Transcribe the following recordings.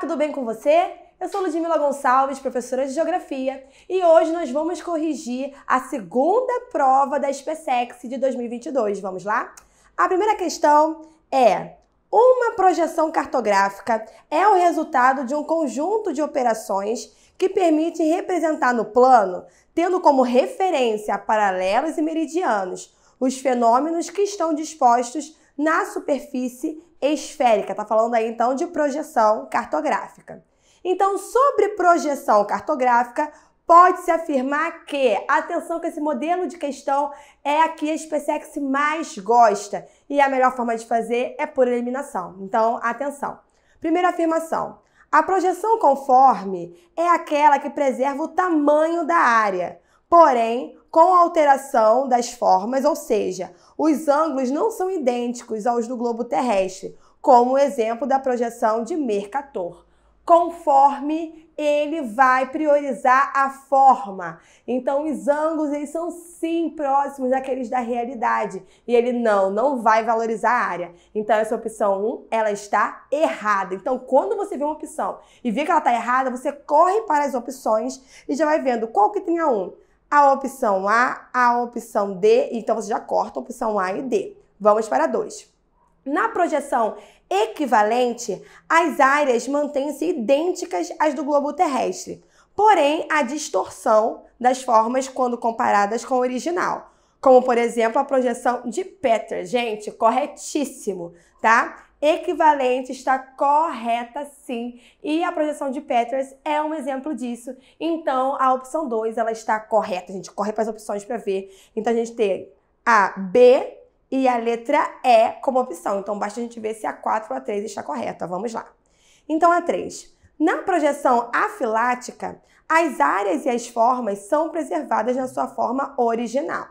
tudo bem com você? Eu sou Ludmila Gonçalves, professora de Geografia, e hoje nós vamos corrigir a segunda prova da SpaceX de 2022. Vamos lá? A primeira questão é: uma projeção cartográfica é o resultado de um conjunto de operações que permite representar no plano, tendo como referência paralelos e meridianos, os fenômenos que estão dispostos na superfície esférica. Está falando aí então de projeção cartográfica. Então, sobre projeção cartográfica, pode-se afirmar que, atenção que esse modelo de questão é a que a SpaceX mais gosta e a melhor forma de fazer é por eliminação. Então, atenção. Primeira afirmação: a projeção conforme é aquela que preserva o tamanho da área, porém com alteração das formas, ou seja, os ângulos não são idênticos aos do globo terrestre, como o exemplo da projeção de Mercator. Conforme ele vai priorizar a forma. Então, os ângulos eles são sim próximos daqueles da realidade. E ele não vai valorizar a área. Então, essa opção 1, ela está errada. Então, quando você vê uma opção e vê que ela está errada, você corre para as opções e já vai vendo qual que tem a 1. A opção A, a opção D. Então, você já corta a opção A e D. Vamos para 2. Na projeção equivalente, as áreas mantêm-se idênticas às do globo terrestre, porém há distorção das formas quando comparadas com o original, como por exemplo a projeção de Peters. Gente, corretíssimo, tá? Equivalente está correta sim, e a projeção de Peters é um exemplo disso. Então a opção 2 ela está correta. A gente corre para as opções para ver. Então a gente tem a B e a letra E como opção. Então, basta a gente ver se a 4 ou a 3 está correta. Vamos lá. Então, a 3. Na projeção afilática, as áreas e as formas são preservadas na sua forma original.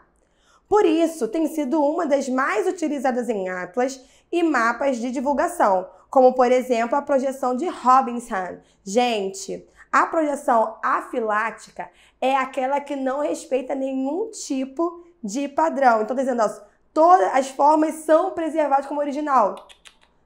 Por isso, tem sido uma das mais utilizadas em atlas e mapas de divulgação, como, por exemplo, a projeção de Robinson. Gente, a projeção afilática é aquela que não respeita nenhum tipo de padrão. Então, tá dizendo, ó, todas as formas são preservadas como original.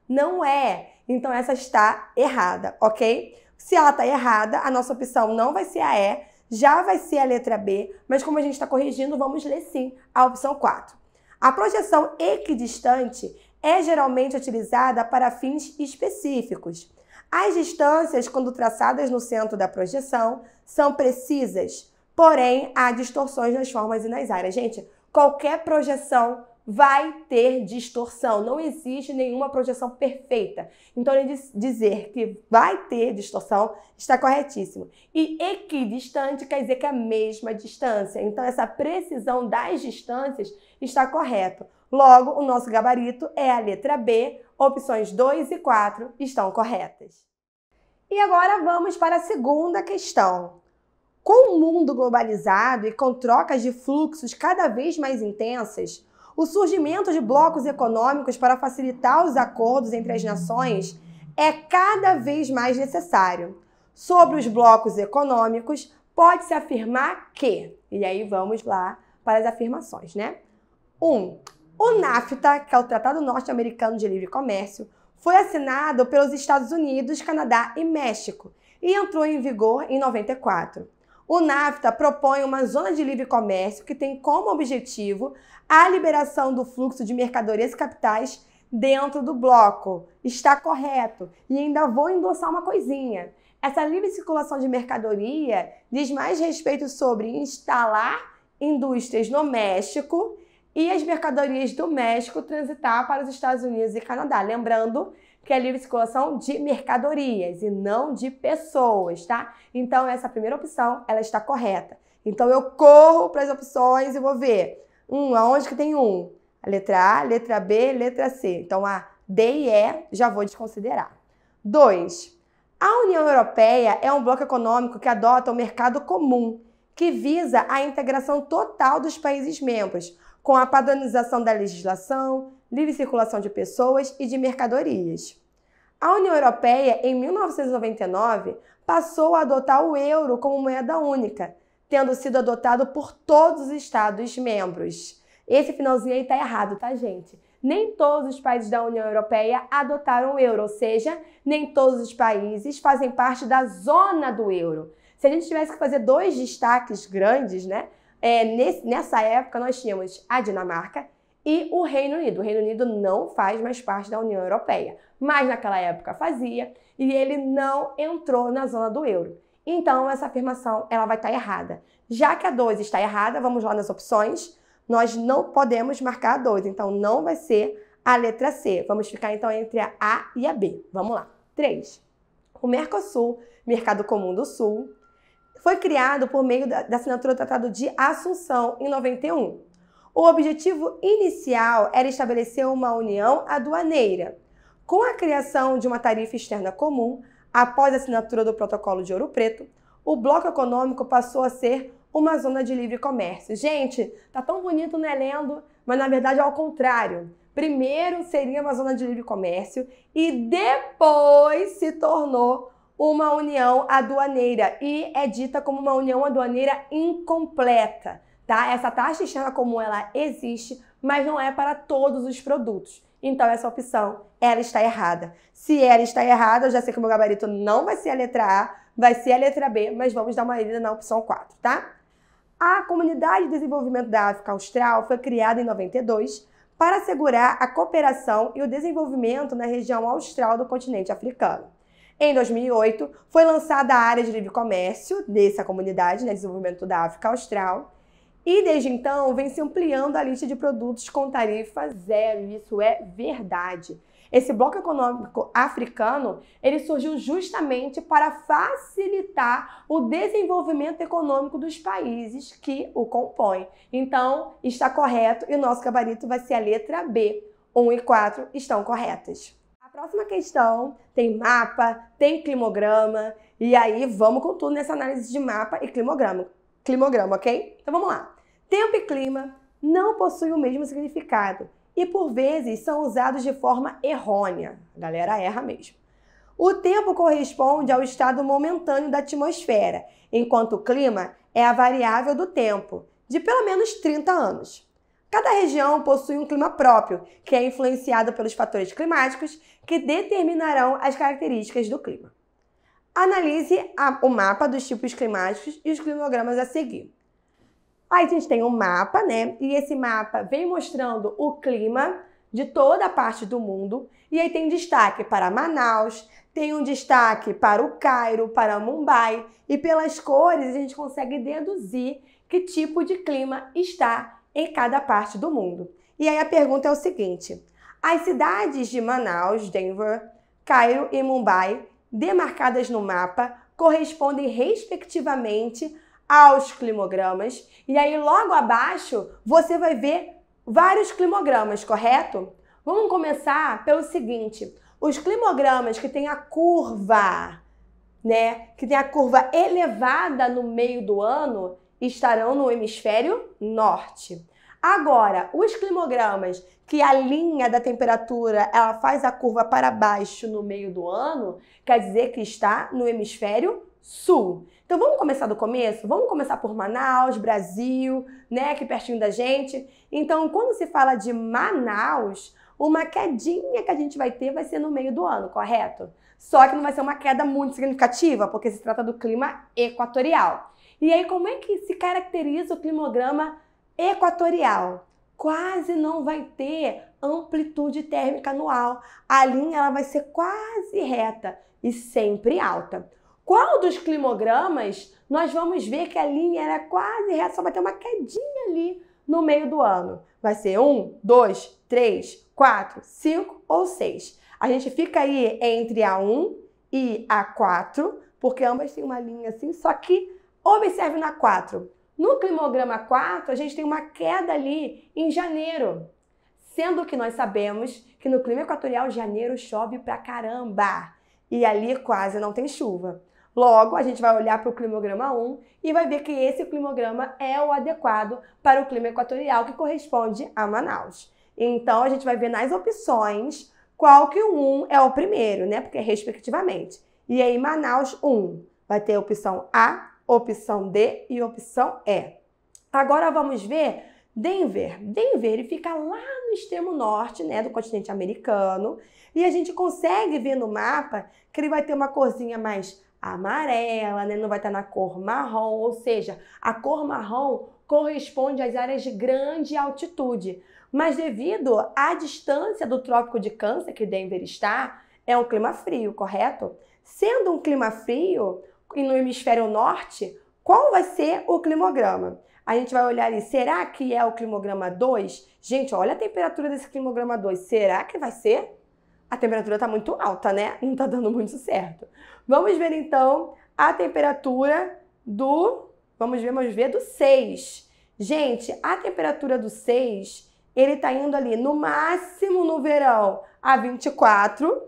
Não é. Então, essa está errada, ok? Se ela está errada, a nossa opção não vai ser a E, já vai ser a letra B, mas como a gente está corrigindo, vamos ler sim a opção 4. A projeção equidistante é geralmente utilizada para fins específicos. As distâncias, quando traçadas no centro da projeção, são precisas, porém, há distorções nas formas e nas áreas. Gente, qualquer projeção vai ter distorção. Não existe nenhuma projeção perfeita. Então, ele dizer que vai ter distorção está corretíssimo. E equidistante quer dizer que é a mesma distância. Então, essa precisão das distâncias está correta. Logo, o nosso gabarito é a letra B. Opções 2 e 4 estão corretas. E agora vamos para a segunda questão. Com o mundo globalizado e com trocas de fluxos cada vez mais intensas, o surgimento de blocos econômicos para facilitar os acordos entre as nações é cada vez mais necessário. Sobre os blocos econômicos, pode-se afirmar que... E aí vamos lá para as afirmações, né? 1. O NAFTA, que é o Tratado Norte-Americano de Livre Comércio, foi assinado pelos Estados Unidos, Canadá e México e entrou em vigor em 94. O NAFTA propõe uma zona de livre comércio que tem como objetivo a liberação do fluxo de mercadorias e capitais dentro do bloco. Está correto. E ainda vou endossar uma coisinha. Essa livre circulação de mercadoria diz mais respeito sobre instalar indústrias no México e as mercadorias do México transitar para os Estados Unidos e Canadá. Lembrando que é livre circulação de mercadorias e não de pessoas, tá? Então, essa primeira opção, ela está correta. Então, eu corro para as opções e vou ver. Aonde que tem 1? A letra A, letra B, letra C. Então, a D e E já vou desconsiderar. 2. A União Europeia é um bloco econômico que adota o mercado comum, que visa a integração total dos países membros, com a padronização da legislação, livre circulação de pessoas e de mercadorias. A União Europeia, em 1999, passou a adotar o euro como moeda única, tendo sido adotado por todos os Estados-membros. Esse finalzinho aí tá errado, tá, gente? Nem todos os países da União Europeia adotaram o euro, ou seja, nem todos os países fazem parte da zona do euro. Se a gente tivesse que fazer dois destaques grandes, né? Nessa época nós tínhamos a Dinamarca e o Reino Unido. O Reino Unido não faz mais parte da União Europeia, mas naquela época fazia e ele não entrou na zona do euro. Então essa afirmação ela vai estar errada. Já que a 2 está errada, vamos lá nas opções. Nós não podemos marcar a 2, então não vai ser a letra C. Vamos ficar então entre a A e a B. Vamos lá. 3. O Mercosul, Mercado Comum do Sul, foi criado por meio da assinatura do Tratado de Assunção em 91. O objetivo inicial era estabelecer uma união aduaneira. Com a criação de uma tarifa externa comum, após a assinatura do Protocolo de Ouro Preto, o bloco econômico passou a ser uma zona de livre comércio. Gente, tá tão bonito, né, lendo, mas na verdade é ao contrário. Primeiro seria uma zona de livre comércio e depois se tornou uma união aduaneira e é dita como uma união aduaneira incompleta, tá? Essa taxa externa comum ela existe, mas não é para todos os produtos. Então essa opção, ela está errada. Se ela está errada, eu já sei que o meu gabarito não vai ser a letra A, vai ser a letra B, mas vamos dar uma lida na opção 4, tá? A Comunidade de Desenvolvimento da África Austral foi criada em 92 para assegurar a cooperação e o desenvolvimento na região austral do continente africano. Em 2008, foi lançada a área de livre comércio dessa comunidade, de desenvolvimento da África Austral, e desde então vem se ampliando a lista de produtos com tarifa zero. Isso é verdade. Esse bloco econômico africano, ele surgiu justamente para facilitar o desenvolvimento econômico dos países que o compõem. Então, está correto e o nosso gabarito vai ser a letra B. 1 e 4 estão corretas. A próxima questão tem mapa, tem climograma, e aí vamos com tudo nessa análise de mapa e climograma, ok? Então vamos lá. Tempo e clima não possuem o mesmo significado e por vezes são usados de forma errônea. A galera erra mesmo. O tempo corresponde ao estado momentâneo da atmosfera, enquanto o clima é a variável do tempo, de pelo menos 30 anos. Cada região possui um clima próprio, que é influenciado pelos fatores climáticos que determinarão as características do clima. Analise o mapa dos tipos climáticos e os climogramas a seguir. Aí a gente tem um mapa, né? E esse mapa vem mostrando o clima de toda a parte do mundo. E aí tem destaque para Manaus, tem um destaque para o Cairo, para Mumbai. E pelas cores a gente consegue deduzir que tipo de clima está em cada parte do mundo. E aí a pergunta é o seguinte: as cidades de Manaus, Denver, Cairo e Mumbai, demarcadas no mapa, correspondem respectivamente aos climogramas. E aí logo abaixo você vai ver vários climogramas, correto? Vamos começar pelo seguinte: os climogramas que tem a curva, né, que tem a curva elevada no meio do ano, estarão no hemisfério norte. Agora, os climogramas que a linha da temperatura ela faz a curva para baixo no meio do ano, quer dizer que está no hemisfério sul. Então vamos começar do começo? Vamos começar por Manaus, Brasil, né, aqui pertinho da gente. Então, quando se fala de Manaus, uma quedinha que a gente vai ter vai ser no meio do ano, correto? Só que não vai ser uma queda muito significativa, porque se trata do clima equatorial. E aí, como é que se caracteriza o climograma equatorial? Quase não vai ter amplitude térmica anual. A linha ela vai ser quase reta e sempre alta. Qual dos climogramas nós vamos ver que a linha era quase reta, só vai ter uma quedinha ali no meio do ano? Vai ser 1, 2, 3, 4, 5 ou 6. A gente fica aí entre a 1 e a 4, porque ambas têm uma linha assim, só que observe na 4. No climograma 4, a gente tem uma queda ali em janeiro, sendo que nós sabemos que no clima equatorial, janeiro chove pra caramba e ali quase não tem chuva. Logo, a gente vai olhar para o climograma 1 e vai ver que esse climograma é o adequado para o clima equatorial que corresponde a Manaus. Então, a gente vai ver nas opções qual que o 1 é o primeiro, né? Porque é respectivamente. E aí, Manaus 1 vai ter a opção A, opção D e opção E. Agora, vamos ver Denver. Denver, ele fica lá no extremo norte, né, do continente americano. E a gente consegue ver no mapa que ele vai ter uma corzinha mais amarela, né? Não vai estar na cor marrom, ou seja, a cor marrom corresponde às áreas de grande altitude. Mas devido à distância do Trópico de Câncer, que Denver está, é um clima frio, correto? Sendo um clima frio, e no hemisfério norte, qual vai ser o climograma? A gente vai olhar ali, será que é o climograma 2? Gente, olha a temperatura desse climograma 2, será que vai ser? A temperatura está muito alta, né? Não está dando muito certo. Vamos ver, então, a temperatura do... Vamos ver do 6. Gente, a temperatura do 6, ele está indo ali, no máximo no verão, a 24.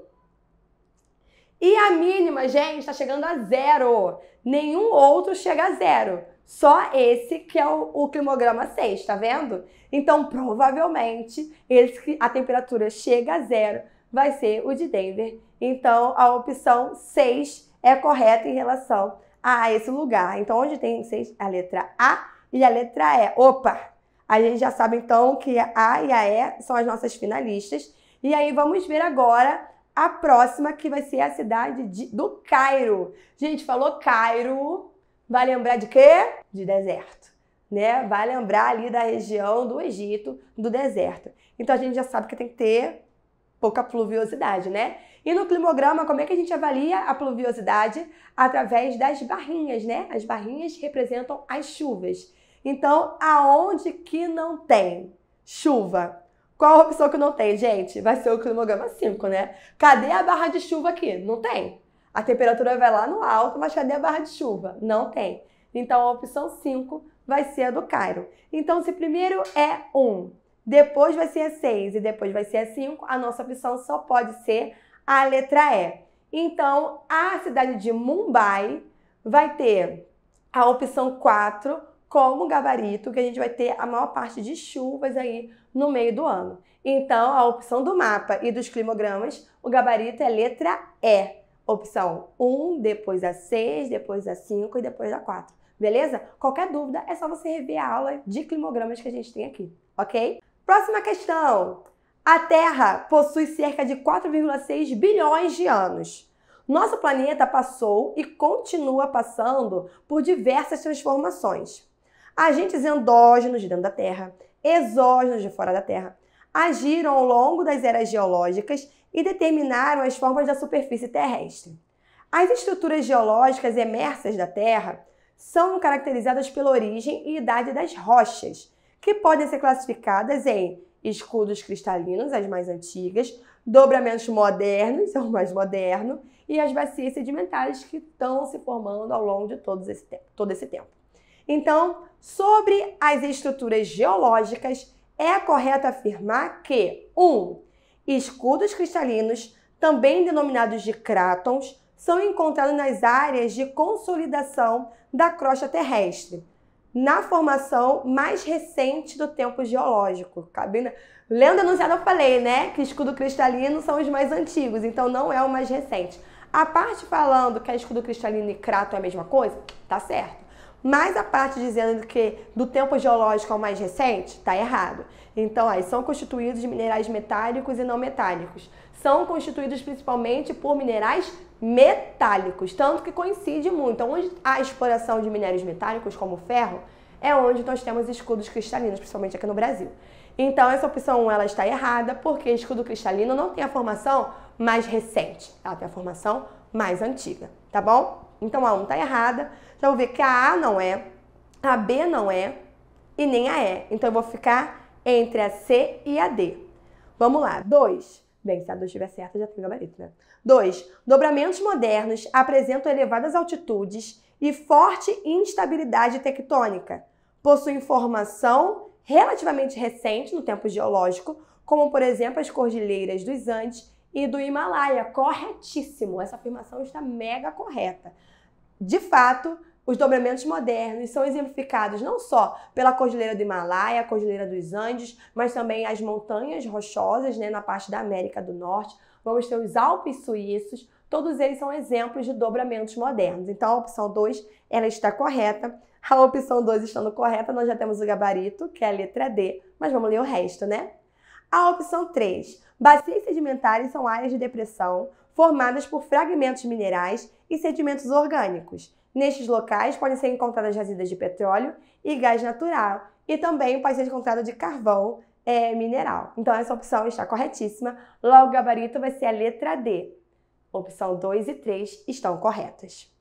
E a mínima, gente, está chegando a 0. Nenhum outro chega a 0. Só esse que é o climograma 6, tá vendo? Então, provavelmente, a temperatura chega a 0 vai ser o de Denver. Então, a opção 6 é correta em relação a esse lugar. Então, onde tem 6, a letra A e a letra E. Opa! A gente já sabe, então, que a A e a E são as nossas finalistas. E aí, vamos ver agora a próxima, que vai ser a cidade do Cairo. Gente, falou Cairo, vai lembrar de quê? De deserto, né? Vai lembrar ali da região do Egito, do deserto. Então, a gente já sabe que tem que ter pouca pluviosidade, né? E no climograma, como é que a gente avalia a pluviosidade? Através das barrinhas, né? As barrinhas representam as chuvas. Então, aonde que não tem chuva? Qual a opção que não tem, gente? Vai ser o climograma 5, né? Cadê a barra de chuva aqui? Não tem. A temperatura vai lá no alto, mas cadê a barra de chuva? Não tem. Então, a opção 5 vai ser a do Cairo. Então, se primeiro é 1, depois vai ser a 6 e depois vai ser a 5, a nossa opção só pode ser a letra E. Então, a cidade de Mumbai vai ter a opção 4 como gabarito, que a gente vai ter a maior parte de chuvas aí no meio do ano. Então, a opção do mapa e dos climogramas, o gabarito é letra E. Opção 1, depois a 6, depois a 5 e depois a 4. Beleza? Qualquer dúvida, é só você rever a aula de climogramas que a gente tem aqui, ok? Próxima questão. A Terra possui cerca de 4,6 bilhões de anos. Nosso planeta passou e continua passando por diversas transformações. Agentes endógenos de dentro da Terra, exógenos de fora da Terra, agiram ao longo das eras geológicas e determinaram as formas da superfície terrestre. As estruturas geológicas emersas da Terra são caracterizadas pela origem e idade das rochas, que podem ser classificadas em escudos cristalinos, as mais antigas, dobramentos modernos, é o mais moderno, e as bacias sedimentares que estão se formando ao longo de todo esse tempo. Então, sobre as estruturas geológicas, é correto afirmar que 1. Escudos cristalinos, também denominados de crátons, são encontrados nas áreas de consolidação da crosta terrestre, na formação mais recente do tempo geológico. Lendo enunciado, eu falei, né, que escudo cristalino são os mais antigos, então não é o mais recente. A parte falando que escudo cristalino e cráton é a mesma coisa, tá certo. Mas a parte dizendo que do tempo geológico ao mais recente, tá errado. Então, aí são constituídos de minerais metálicos e não metálicos. São constituídos principalmente por minerais metálicos, tanto que coincide muito. Onde há exploração de minérios metálicos, como o ferro, é onde nós temos escudos cristalinos, principalmente aqui no Brasil. Então, essa opção 1 ela está errada, porque escudo cristalino não tem a formação mais recente, ela tem a formação mais antiga, tá bom? Então, a 1 está errada. Então, eu vou ver que a A não é, a B não é e nem a E. Então, eu vou ficar entre a C e a D. Vamos lá. 2. Bem, se a 2 estiver certa, já tem gabarito, né? 2. Dobramentos modernos apresentam elevadas altitudes e forte instabilidade tectônica. Possuem formação relativamente recente no tempo geológico, como, por exemplo, as cordilheiras dos Andes e do Himalaia. Corretíssimo! Essa afirmação está mega correta. De fato, os dobramentos modernos são exemplificados não só pela Cordilheira do Himalaia, a Cordilheira dos Andes, mas também as montanhas rochosas, né, na parte da América do Norte. Vamos ter os Alpes suíços, todos eles são exemplos de dobramentos modernos. Então, a opção 2 ela está correta. A opção 2 estando correta, nós já temos o gabarito, que é a letra D, mas vamos ler o resto, né? A opção 3. Bacias sedimentares são áreas de depressão formadas por fragmentos minerais e sedimentos orgânicos. Nestes locais podem ser encontradas jazidas de petróleo e gás natural e também pode ser encontrado de carvão mineral. Então essa opção está corretíssima. Logo o gabarito vai ser a letra D. Opção 2 e 3 estão corretas.